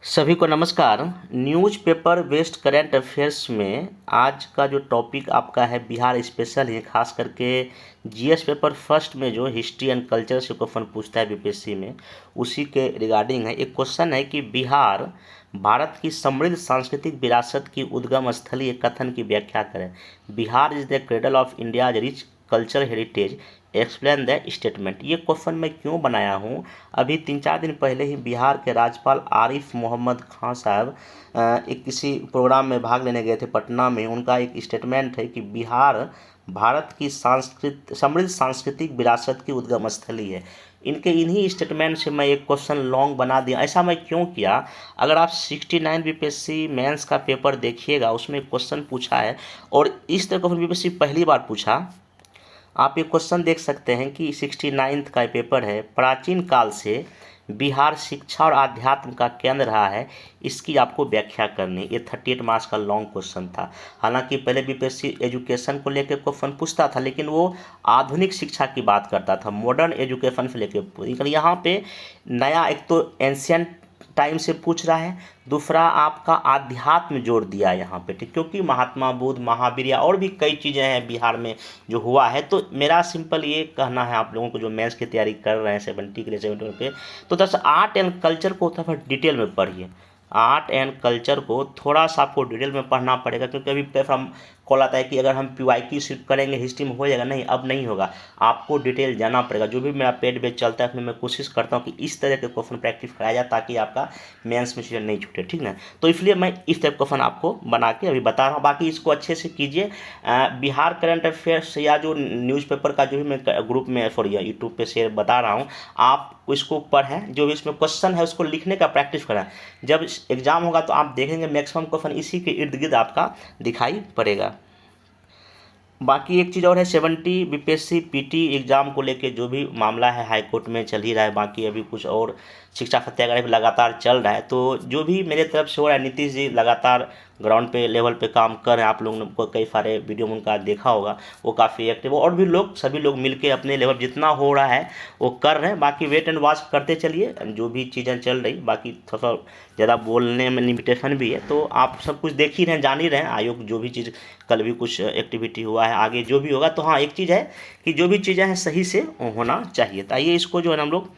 सभी को नमस्कार। न्यूज़पेपर बेस्ड करंट अफेयर्स में आज का जो टॉपिक आपका है बिहार स्पेशल है। खास करके जीएस पेपर फर्स्ट में जो हिस्ट्री एंड कल्चर से क्वेश्चन पूछता है बीपीएससी में, उसी के रिगार्डिंग है। एक क्वेश्चन है कि बिहार भारत की समृद्ध सांस्कृतिक विरासत की उद्गम स्थल, ये कथन की व्याख्या करें। Bihar is the cradle of India rich culture heritage, explain the statement. ये क्वेश्चन मैं क्यों बनाया हूँ, अभी 3-4 दिन पहले ही बिहार के राज्यपाल आरिफ मोहम्मद खान साहब एक किसी प्रोग्राम में भाग लेने गए थे पटना में। उनका एक स्टेटमेंट है कि बिहार भारत की समृद्ध सांस्कृतिक विरासत की उद्गम स्थली है। इन्हीं स्टेटमेंट से मैं एक क्वेश्चन लॉन्ग बना दिया। ऐसा मैं क्यों किया, अगर आप 69 बीपीएससी मेंस का पेपर देखिएगा, उसमें क्वेश्चन पूछा है और इस तरह का बीपीएससी पहली बार पूछा। आप ये क्वेश्चन देख सकते हैं कि 69th का पेपर है। प्राचीन काल से बिहार शिक्षा और आध्यात्म का केंद्र रहा है, इसकी आपको व्याख्या करनी। ये 38 मार्क्स का लॉन्ग क्वेश्चन था। हालांकि पहले बीपीएससी एजुकेशन को लेकर क्वेश्चन पूछता था, लेकिन वो आधुनिक शिक्षा की बात करता था, मॉडर्न एजुकेशन से लेकर। यहाँ पे नया एक तो एंशियंट टाइम से पूछ रहा है, दूसरा आपका आध्यात्म जोड़ दिया है यहाँ पे, ठीक, क्योंकि महात्मा बुद्ध, महावीर या और भी कई चीज़ें हैं बिहार में जो हुआ है। तो मेरा सिंपल ये कहना है आप लोगों को जो मेंस की तैयारी कर रहे हैं 70 के लिए 71 पे, तो दस आर्ट एंड कल्चर को थोड़ा डिटेल में पढ़िए। आर्ट एंड कल्चर को थोड़ा सा आपको डिटेल में पढ़ना पड़ेगा, क्योंकि अभी प्लेटफॉर्म कॉल आता है कि अगर हम पीवाईक्यू सिर्फ करेंगे हिस्ट्री में हो जाएगा। नहीं, अब नहीं होगा, आपको डिटेल जाना पड़ेगा। जो भी मेरा पेड बैच चलता है उसमें मैं कोशिश करता हूँ कि इस तरह के क्वेश्चन प्रैक्टिस कराया जाए, ताकि आपका मेंस में सीजन नहीं छूटे, ठीक ना। तो इसलिए मैं इस तरह क्वेश्चन आपको बना के अभी बता रहा हूँ। बाकी इसको अच्छे से कीजिए। बिहार करंट अफेयर्स या जो न्यूज़पेपर का जो भी मैं ग्रुप में सॉरी यूट्यूब पे शेयर बता रहा हूँ, आप इसको पढ़ें। जो भी इसमें क्वेश्चन है उसको लिखने का प्रैक्टिस करें। जब एग्जाम होगा तो आप देखेंगे मैक्सिमम क्वेश्चन इसी के इर्द गिर्द आपका दिखाई पड़ेगा। बाकी एक चीज़ और है, 70 बीपीएससी पीटी एग्ज़ाम को लेके जो भी मामला है हाई कोर्ट में चल ही रहा है। बाकी अभी कुछ और शिक्षा सत्याग्रह भी लगातार चल रहा है। तो जो भी मेरे तरफ से हो रहा है, नीतीश जी लगातार ग्राउंड पे लेवल पे काम कर रहे हैं। आप लोगों ने को कई सारे वीडियो में उनका देखा होगा, वो काफ़ी एक्टिव, और भी लोग सभी लोग मिलके अपने लेवल जितना हो रहा है वो कर रहे हैं। बाकी वेट एंड वॉच करते चलिए, जो भी चीज़ें चल रही। बाकी थोड़ा ज़्यादा बोलने में लिमिटेशन भी है, तो आप सब कुछ देख ही रहे हैं, जान ही रहे हैं। आयोग जो भी चीज़, कल भी कुछ एक्टिविटी हुआ है, आगे जो भी होगा। तो हाँ, एक चीज़ है कि जो भी चीज़ें हैं सही से होना चाहिए। तो आइए इसको जो है ना हम लोग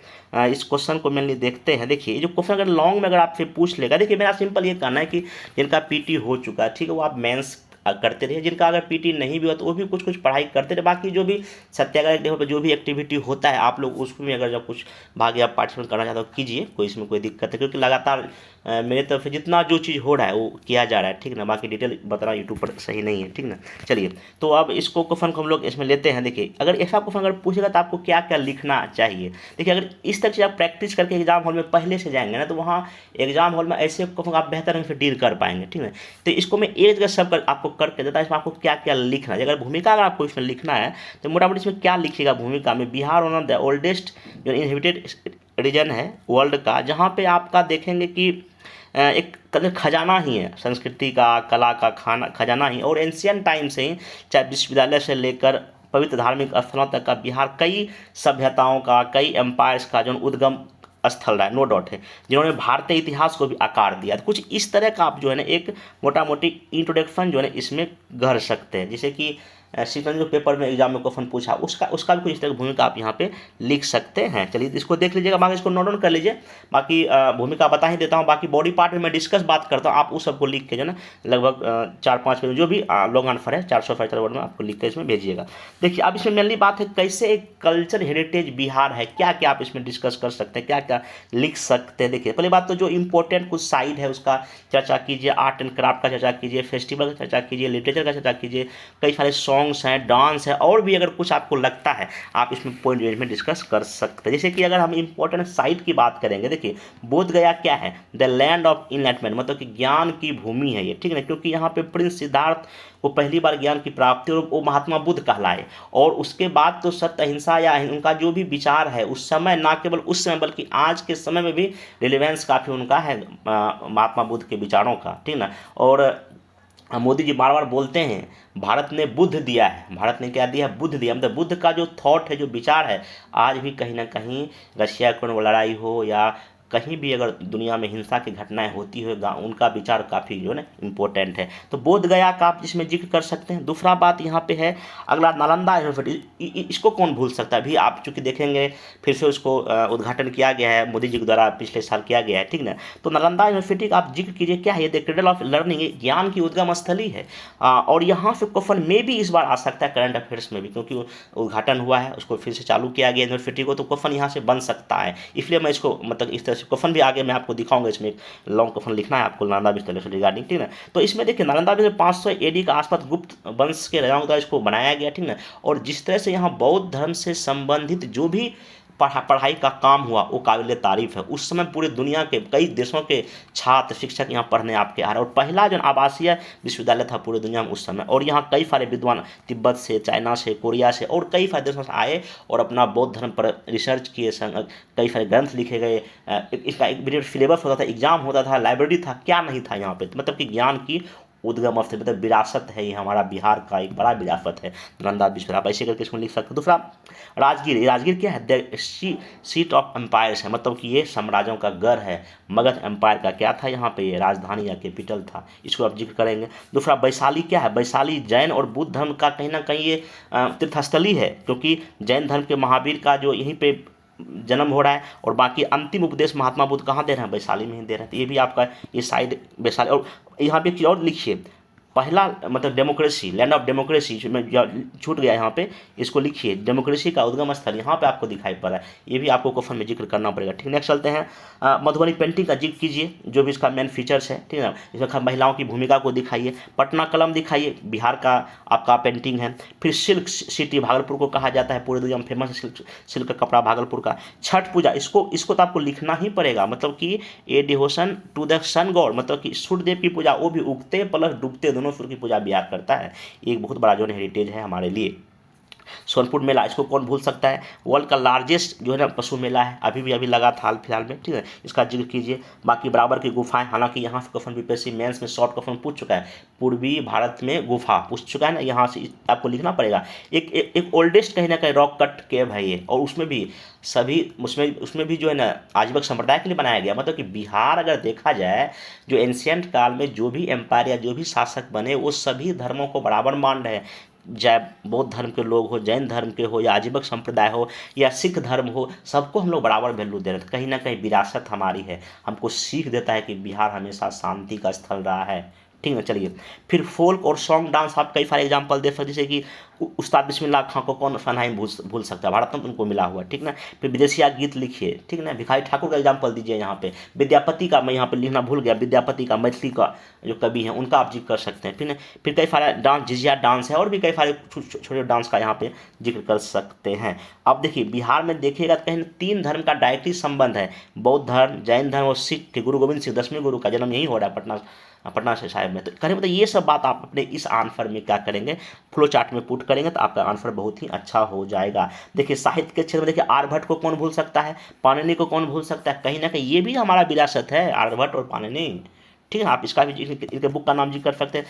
इस क्वेश्चन को मेनली देखते हैं। देखिए, ये जो क्वेश्चन अगर लॉन्ग में अगर आपसे पूछ लेगा, देखिए मेरा सिंपल ये कहना है कि जिनका पीटी हो चुका है, ठीक है, वो आप मेंस करते रहिए। जिनका अगर पीटी नहीं भी हुआ तो वो भी कुछ कुछ पढ़ाई करते रहे। बाकी जो भी सत्याग्रह लेवल पर जो भी एक्टिविटी होता है, आप लोग उसमें अगर जब कुछ भाग या पार्टिसिपेट करना चाहते हो कीजिए, कोई इसमें कोई दिक्कत है। क्योंकि लगातार मेरे तरफ से जितना जो चीज़ हो रहा है वो किया जा रहा है, ठीक ना। बाकी डिटेल बताना यूट्यूब पर सही नहीं है, ठीक ना। चलिए, तो अब इसको क्वेश्चन को हम लोग इसमें लेते हैं। देखिए, अगर ऐसा क्वेश्चन अगर पूछेगा तो आपको क्या क्या लिखना चाहिए। देखिए, अगर इस तरह से आप प्रैक्टिस करके एग्जाम हॉल में पहले से जाएंगे ना, तो वहाँ एग्जाम हॉल में ऐसे क्वेश्चन आप बेहतर ढंग से डील कर पाएंगे, ठीक है। तो इसको मैं एक जगह सब आपको करके देता है, इसमें आपको क्या क्या लिखना है। अगर भूमिका अगर आपको इसमें लिखना है तो मोटा मोटी इसमें क्या लिखिएगा भूमिका में। Bihar one of the oldest जो इनहेबिटेड रीजन है वर्ल्ड का, जहाँ पे आपका देखेंगे कि एक खजाना ही है, संस्कृति का, कला का खजाना ही। और एंशियंट टाइम से ही, चाहे विश्वविद्यालय से लेकर पवित्र धार्मिक स्थलों तक का, बिहार कई सभ्यताओं का, कई एम्पायर्स का जो उद्गम स्थल रहा है, नो डाउट है, जिन्होंने भारतीय इतिहास को भी आकार दिया। तो कुछ इस तरह का आप जो है ना एक मोटा मोटी इंट्रोडक्शन जो है ना इसमें गढ़ सकते हैं। जैसे कि सीजन जो पेपर में एग्जाम में क्वेश्चन पूछा, उसका भी कुछ इस तरह की भूमिका आप यहाँ पे लिख सकते हैं। चलिए इसको देख लीजिएगा, बाकी इसको नोट डाउन कर लीजिए। बाकी भूमिका बता ही देता हूँ। बाकी बॉडी पार्ट में मैं डिस्कस बात करता हूँ, आप उस सबको लिख के जो ना लगभग 4-5 पेज जो भी लॉन्ग आंसर है 475 वर्ड में आपको लिख के इसमें भेजिएगा। देखिए, अब इसमें मेनली बात है कैसे एक कल्चर हेरिटेज बिहार है, क्या क्या आप इसमें डिस्कस कर सकते हैं, क्या क्या लिख सकते हैं। देखिए, पहली बात तो जो इंपॉर्टेंट कुछ साइड है उसका चर्चा कीजिए, आर्ट एंड क्राफ्ट का चर्चा कीजिए, फेस्टिवल का चर्चा कीजिए, लिटरेचर का चर्चा कीजिए, कई सारे सॉन्ग्स हैं, डांस है, और भी अगर कुछ आपको लगता है आप इसमें पॉइंट रेंज में डिस्कस कर सकते हैं। जैसे कि अगर हम इंपॉर्टेंट साइट की बात करेंगे, देखिए बोध गया क्या है, द लैंड ऑफ इनलाइटमेंट, मतलब कि ज्ञान की भूमि है ये, ठीक है ना। क्योंकि यहाँ पे प्रिंस सिद्धार्थ को पहली बार ज्ञान की प्राप्ति, और वो महात्मा बुद्ध कहलाए। और उसके बाद तो सत्य अहिंसा या उनका जो भी विचार है उस समय, ना केवल उस समय बल्कि आज के समय में भी रिलेवेंस काफ़ी उनका है महात्मा बुद्ध के विचारों का, ठीक ना। और मोदी जी बार बार बोलते हैं भारत ने बुद्ध दिया है, भारत ने क्या दिया, बुद्ध दिया। मतलब बुद्ध का जो थॉट है, जो विचार है, आज भी कहीं ना कहीं रशिया यूक्रेन लड़ाई हो या कहीं भी अगर दुनिया में हिंसा की घटनाएं होती है उनका विचार काफ़ी जो है ना इम्पोर्टेंट है। तो बोध गया का आप इसमें जिक्र कर सकते हैं। दूसरा बात यहाँ पे है अगला नालंदा यूनिवर्सिटी, इसको कौन भूल सकता है। अभी आप चूँकि देखेंगे फिर से उसको उद्घाटन किया गया है, मोदी जी के द्वारा पिछले साल किया गया है, ठीक ना। तो नालंदा यूनिवर्सिटी का आप जिक्र कीजिए, क्या है ये, द क्रेडल ऑफ लर्निंग, ज्ञान की उद्गम स्थली है। और यहाँ से क्वेश्चन में भी इस बार आ सकता है करंट अफेयर्स में भी, क्योंकि उद्घाटन हुआ है, उसको फिर से चालू किया गया यूनिवर्सिटी को, तो क्वेश्चन यहाँ से बन सकता है। इसलिए मैं इसको मतलब इस तरह से क्वेश्चन भी आगे मैं आपको दिखाऊंगा, इसमें एक लॉन्ग क्वेश्चन लिखना है आपको नालंदा विश्वविद्यालय से रिगार्डिंग, ठीक ना। तो इसमें देखिए नालंदा विश्वविद्यालय 500 AD के आसपास गुप्त वंश के राजाओं द्वारा इसको बनाया गया, ठीक ना। और जिस तरह से यहाँ बौद्ध धर्म से संबंधित जो भी पढ़ाई का काम हुआ वो काबिल तारीफ है। उस समय पूरे दुनिया के कई देशों के छात्र शिक्षक यहाँ पढ़ने आपके आ रहे, और पहला जो आवासीय विश्वविद्यालय था पूरे दुनिया में उस समय। और यहाँ कई सारे विद्वान तिब्बत से, चाइना से, कोरिया से और कई सारे देशों से आए और अपना बौद्ध धर्म पर रिसर्च किए, कई सारे ग्रंथ लिखे गए। इसका एक पीरियड सिलेबस होता था, एग्जाम होता था, लाइब्रेरी था, क्या नहीं था यहाँ पे, मतलब कि ज्ञान की उद्गम स्थल, मतलब विरासत है ये, हमारा बिहार का एक बड़ा विरासत है नालंदा विश्वविद्यालय। आप ऐसे करके इसको लिख सकते हैं। दूसरा राजगीर, राजगीर क्या है, द सीट ऑफ एम्पायर्स है, मतलब कि ये साम्राज्यों का गढ़ है। मगध एम्पायर का क्या था यहाँ पे, ये राजधानी या कैपिटल था, इसको आप जिक्र करेंगे। दूसरा वैशाली क्या है, वैशाली जैन और बुद्ध धर्म का कहीं ना कहीं ये तीर्थस्थली है, क्योंकि जैन धर्म के महावीर का जो यहीं पे जन्म हो रहा है, और बाकी अंतिम उपदेश महात्मा बुद्ध कहाँ दे रहे हैं, वैशाली में ही दे रहे हैं। तो ये भी आपका ये साइड वैशाली। और यहाँ पे एक चीज़ और लिखिए, पहला मतलब डेमोक्रेसी, लैंड ऑफ डेमोक्रेसी में छूट गया यहाँ पे, इसको लिखिए, डेमोक्रेसी का उद्गम स्थल यहाँ पे आपको दिखाई पड़ रहा है। ये भी आपको क्वेश्चन में जिक्र करना पड़ेगा, ठीक। नेक्स्ट चलते हैं, मधुबनी पेंटिंग का जिक्र कीजिए, जो भी इसका मेन फीचर्स है, ठीक है ना। इसमें महिलाओं की भूमिका को दिखाइए। पटना कलम दिखाइए, बिहार का आपका पेंटिंग है। फिर सिल्क सिटी भागलपुर को कहा जाता है, पूरे दुनिया में फेमस है सिल्क का कपड़ा भागलपुर का। छठ पूजा, इसको तो आपको लिखना ही पड़ेगा, मतलब कि a devotion to the sun god, मतलब कि सूर्य देव की पूजा, वो भी उगते प्लस डूबते दोनों सूर्य की पूजा बिहार करता है। एक बहुत बड़ा जो हेरिटेज है हमारे लिए। सोनपुर मेला, इसको कौन भूल सकता है, वर्ल्ड का लार्जेस्ट जो है ना पशु मेला है, अभी लगा था हाल फिलहाल में, ठीक है, इसका जिक्र कीजिए। बाकी बराबर की गुफाएं, हालांकि यहाँ से क्वेश्चन बीपीएससी मेंस में शॉर्ट क्वेश्चन पूछ चुका है, पूर्वी भारत में गुफा पूछ चुका है ना, यहाँ से आपको लिखना पड़ेगा। एक ओल्डेस्ट कहीं ना कहीं रॉक कट केव है ये, और उसमें भी सभी उसमें भी जो है ना आजीवक संप्रदाय के लिए बनाया गया। मतलब कि बिहार अगर देखा जाए, जो एंशियंट काल में जो भी एम्पायर या जो भी शासक बने वो सभी धर्मों को बराबर मान रहे हैं, चाहे बौद्ध धर्म के लोग हो, जैन धर्म के हो, या आजीवक संप्रदाय हो, या सिख धर्म हो, सबको हम लोग बराबर वैल्यू दे रहे थे। कहीं ना कहीं विरासत हमारी है, हमको सीख देता है कि बिहार हमेशा शांति का स्थल रहा है, ठीक है। चलिए, फिर फोल्क और सॉन्ग डांस आप कई सारे एग्जांपल दे सकते, जैसे कि उस्ताद बिस्मिल्लाह खां को कौन फनाई भूल सकता है, भारत में उनको मिला हुआ, ठीक ना। फिर विदेशिया गीत लिखिए, ठीक ना। भिखारी ठाकुर का एग्जांपल दीजिए यहाँ पे। विद्यापति का मैं यहाँ पे लिखना भूल गया, विद्यापति का मैथिली का जो कवि हैं उनका आप जिक्र कर सकते हैं, ठीक ना। फिर कई सारे डांस, झिझिया डांस है, और भी कई सारे छोटे डांस का यहाँ पे जिक्र कर सकते हैं। अब देखिए बिहार में देखिएगा कहीं 3 धर्म का डायरेक्टली संबंध है, बौद्ध धर्म, जैन धर्म और सिख के। गुरु गोविंद सिंह 10वें गुरु का जन्म यही हो रहा है पटना से साहिब में। तो करें मतलब ये सब बात आप अपने इस आंसर में क्या करेंगे, फ्लो चार्ट में पुट करेंगे तो आपका आंसर बहुत ही अच्छा हो जाएगा। देखिए साहित्य के क्षेत्र में देखिए आर्यभट्ट को कौन भूल सकता है, पाणिनि को कौन भूल सकता है, कहीं ना कहीं ये भी हमारा विरासत है, आर्यभट्ट और पाणिनि, ठीक है। आप इसका भी इनके बुक का नाम जिक्र कर सकते हैं।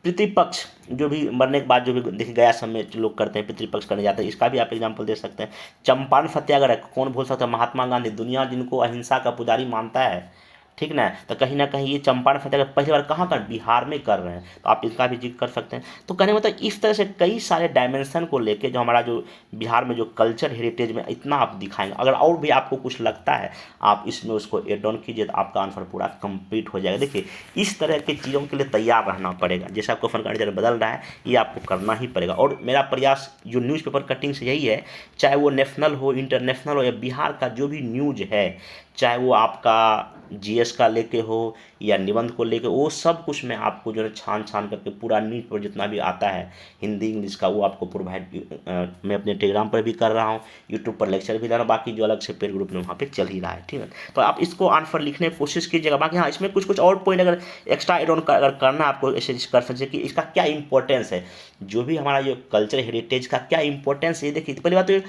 पितृपक्ष, जो भी मरने के बाद जो भी देखिए गया समय लोग करते हैं, पितृपक्ष करने जाते हैं, इसका भी आप एग्जाम्पल दे सकते हैं। चंपारण सत्याग्रह कौन भूल सकता है, महात्मा गांधी, दुनिया जिनको अहिंसा का पुजारी मानता है, ठीक ना। तो कहीं ना कहीं ये चंपारण सत्याग्रह पहली बार कहाँ कर, बिहार में कर रहे हैं, तो आप इसका भी जिक्र कर सकते हैं। तो कहने मतलब इस तरह से कई सारे डायमेंशन को लेके जो हमारा जो बिहार में जो कल्चर हेरिटेज में इतना आप दिखाएंगे। अगर और भी आपको कुछ लगता है आप इसमें उसको एड ऑन कीजिए तो आपका आंसर पूरा कंप्लीट हो जाएगा। देखिए इस तरह की चीज़ों के लिए तैयार रहना पड़ेगा, जैसे आपको फन का बदल रहा है ये आपको करना ही पड़ेगा। और मेरा प्रयास जो न्यूज़पेपर कटिंग से यही है, चाहे वो नेशनल हो, इंटरनेशनल हो, या बिहार का जो भी न्यूज है, चाहे वो आपका जीएस का लेके हो या निबंध को लेके, वो सब कुछ मैं आपको जो है छान करके पूरा न्यूज़ पर जितना भी आता है हिंदी इंग्लिश का वो आपको प्रोवाइड मैं अपने टेलीग्राम पर भी कर रहा हूँ, यूट्यूब पर लेक्चर भी दे रहा हूँ, बाकी जो अलग से पेड ग्रुप में वहाँ पे चल ही रहा है, ठीक है। तो आप इसको आंसर लिखने की कोशिश कीजिएगा। बाकी हाँ इसमें कुछ और पॉइंट अगर एक्स्ट्रा एड ऑन अगर करना आपको ऐसे कर सकते कि इसका क्या इंपॉर्टेंस है, जो भी हमारा जो कल्चर हेरिटेज का क्या इंपॉर्टेंस है। देखिए पहली बात तो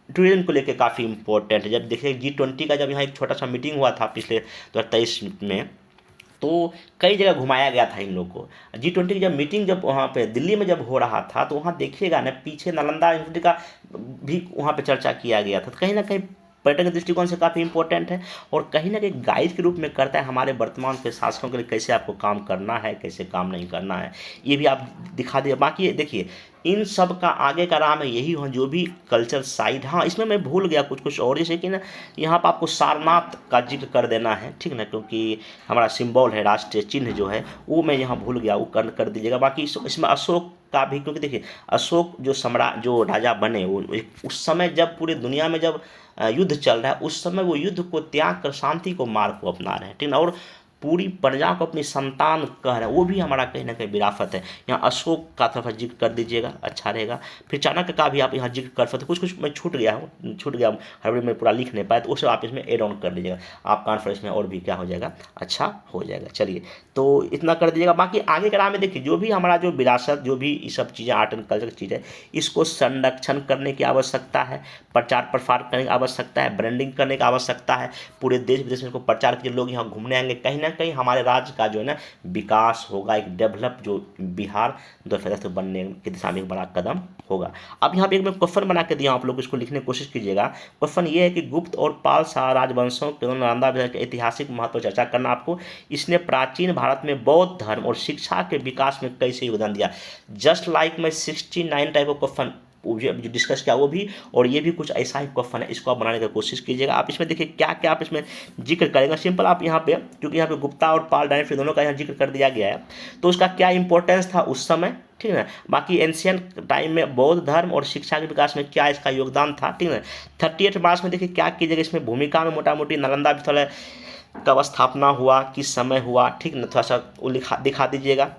टूरिज्म को लेकर काफ़ी इंपॉर्टेंट है। जब देखिए G20 का जब यहाँ एक छोटा सा मीटिंग हुआ था पिछले 2023 में, तो कई जगह घुमाया गया था इन लोग को। G20 की जब मीटिंग जब वहाँ पे दिल्ली में जब हो रहा था, तो वहाँ देखिएगा ना पीछे नालंदा यूनिवर्सिटी का भी वहाँ पे चर्चा किया गया था। तो कहीं ना कहीं पर्यटन के दृष्टिकोण से काफ़ी इंपॉर्टेंट है और कहीं ना कहीं गाइड के रूप में करता है हमारे वर्तमान के शासकों के लिए कैसे आपको काम करना है, कैसे काम नहीं करना है, ये भी आप दिखा दिए। बाकी देखिए इन सब का आगे का राम है यही हो जो भी कल्चर साइड। हाँ, इसमें मैं भूल गया कुछ और, जैसे कि ना यहाँ पर आपको सारनाथ का जिक्र कर देना है, ठीक ना, क्योंकि हमारा सिंबल है, राष्ट्रीय चिन्ह जो है वो मैं यहाँ भूल गया, वो कर दीजिएगा। बाकी इसमें अशोक का भी, क्योंकि देखिए अशोक जो सम्राट जो राजा बने वो उस समय जब पूरी दुनिया में जब युद्ध चल रहा है उस समय वो युद्ध को त्याग कर शांति को मार्ग को अपना रहे हैं, ठीक ना, और पूरी प्रजा को अपनी संतान कह रहे हैं, वो भी हमारा कहीं ना कहीं विरासत है। यहाँ अशोक का थोड़ा जिक्र कर दीजिएगा, अच्छा रहेगा। फिर चाणक्य का भी आप यहाँ जिक्र कर सकते, कुछ मैं छूट गया हड़बड़ी में पूरा लिख नहीं पाया, तो उसे आप इसमें एड ऑन कर दीजिएगा, आप कॉन्फ्रेंस में और भी क्या हो जाएगा, अच्छा हो जाएगा। चलिए तो इतना कर दीजिएगा। बाकी आगे का में देखिए जो भी हमारा जो विरासत, जो भी ये सब चीज़ें आर्ट एंड कल्चर की चीज़ है, इसको संरक्षण करने की आवश्यकता है, प्रचार प्रसार करने की आवश्यकता है, ब्रांडिंग करने की आवश्यकता है, पूरे देश विदेश में इसको प्रचार कीजिए, लोग यहाँ घूमने आएंगे, कहीं ना कहीं हमारे राज्य का जो है ना विकास होगा, एक डेवलप जो बिहार 2050 बनने की दिशा में एक बड़ा कदम होगा। अब यहाँ पे एक मैं क्वेश्चन बना के दिया आप लोग इसको लिखने की कोशिश कीजिएगा। क्वेश्चन ये है कि गुप्त और पाल शाह राजवंशों के नालंदा विहार के ऐतिहासिक महत्व चर्चा करना आपको, इसने प्राचीन भारत में बौद्ध धर्म और शिक्षा के विकास में कैसे योगदान दिया। जस्ट लाइक मैं 69 टाइप ऑफ क्वेश्चन जो डिस्कस किया वो भी, और ये भी कुछ ऐसा ही क्वेश्चन है, इसको आप बनाने की कोशिश कीजिएगा। आप इसमें देखिए क्या क्या आप इसमें जिक्र करेंगे, सिंपल आप यहाँ पे, क्योंकि यहाँ पे गुप्ता और पाल डायनेस्टी दोनों का यहाँ जिक्र कर दिया गया है, तो उसका क्या इंपॉर्टेंस था उस समय, ठीक है। बाकी एंशियंट टाइम में बौद्ध धर्म और शिक्षा के विकास में क्या इसका योगदान था, ठीक है। 38 मार्च में देखिए क्या कीजिएगा, इसमें भूमिका में मोटा मोटी नालंदा विश्वविद्यालय कब स्थापना हुआ, किस समय हुआ, ठीक ना, थोड़ा सा वो दिखा दीजिएगा।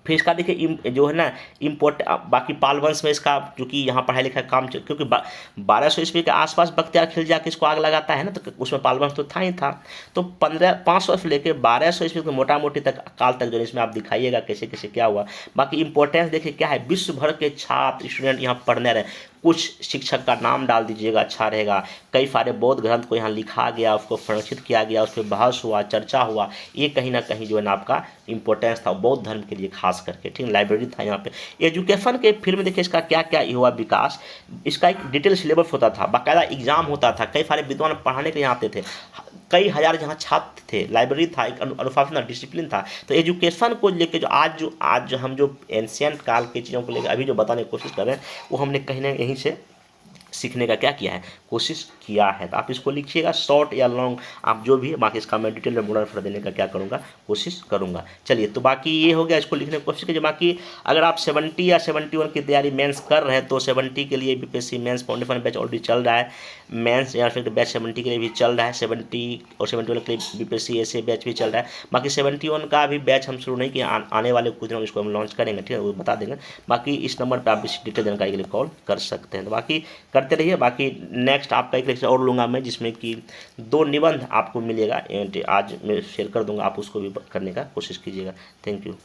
फिर इसका देखिए जो है ना इम्पोर्ट, बाकी पाल वंश में इसका चूँकि यहाँ पढ़ाई लिखाई काम क्योंकि 1200 ईस्वी के आसपास बख्तियार खिलजी किसको आग लगाता है ना, तो उसमें पाल वंश तो था ही था। तो 500 से लेकर 1200 ईस्वी के मोटा मोटी तक काल तक जो इसमें आप दिखाइएगा कैसे कैसे क्या हुआ। बाकी इंपॉर्टेंस देखिए क्या है, विश्व भर के छात्र स्टूडेंट यहाँ पढ़ने रहे, कुछ शिक्षक का नाम डाल दीजिएगा, अच्छा रहेगा। कई सारे बौद्ध ग्रंथ को यहाँ लिखा गया, उसको संरक्षित किया गया, उस पर बहस हुआ, चर्चा हुआ, ये कहीं ना कहीं जो है ना आपका इंपॉर्टेंस था बौद्ध धर्म के लिए खास करके, ठीक। लाइब्रेरी था यहाँ पे। एजुकेशन के फील्ड में देखिए इसका क्या क्या हुआ विकास, इसका एक डिटेल सिलेबस होता था, बाकायदा एग्जाम होता था, कई सारे विद्वान पढ़ाने के लिए आते थे, कई हज़ार जहाँ छात्र थे, लाइब्रेरी था, एक अनुशासन डिसिप्लिन था। तो एजुकेशन को लेके जो आज हम जो एंशियंट काल की चीज़ों को लेकर अभी जो बताने की कोशिश कर रहे हैं वो हमने कहीं ना यहीं से सीखने का क्या किया है, कोशिश किया है। तो आप इसको लिखिएगा, शॉर्ट या लॉन्ग आप जो भी, बाकी इसका मैं डिटेल में मोडल फर देने का क्या करूँगा, कोशिश करूँगा। चलिए तो बाकी ये हो गया, इसको लिखने की कोशिश कीजिए। बाकी अगर आप 70 या 71 की तैयारी मेंस कर रहे हैं तो 70 के लिए BPSC mains foundation batch already चल रहा है, मेंस या फिर बैच 70 के लिए भी चल रहा है, 70 और 71 के लिए बीपीएससी ऐसे बैच भी चल रहा है। बाकी 71 का भी बैच हम शुरू नहीं किया, आने वाले कुछ दिनों में इसको हम लॉन्च करेंगे, ठीक है, वो बता देंगे। बाकी इस नंबर पर आप इस डिटेल जानकारी के लिए कॉल कर सकते हैं। तो बाकी करते रहिए। बाकी नेक्स्ट आपका एक लेक्चर और लूँगा मैं जिसमें कि 2 निबंध आपको मिलेगा, आज मैं शेयर कर दूंगा, आप उसको भी करने का कोशिश कीजिएगा। Thank you.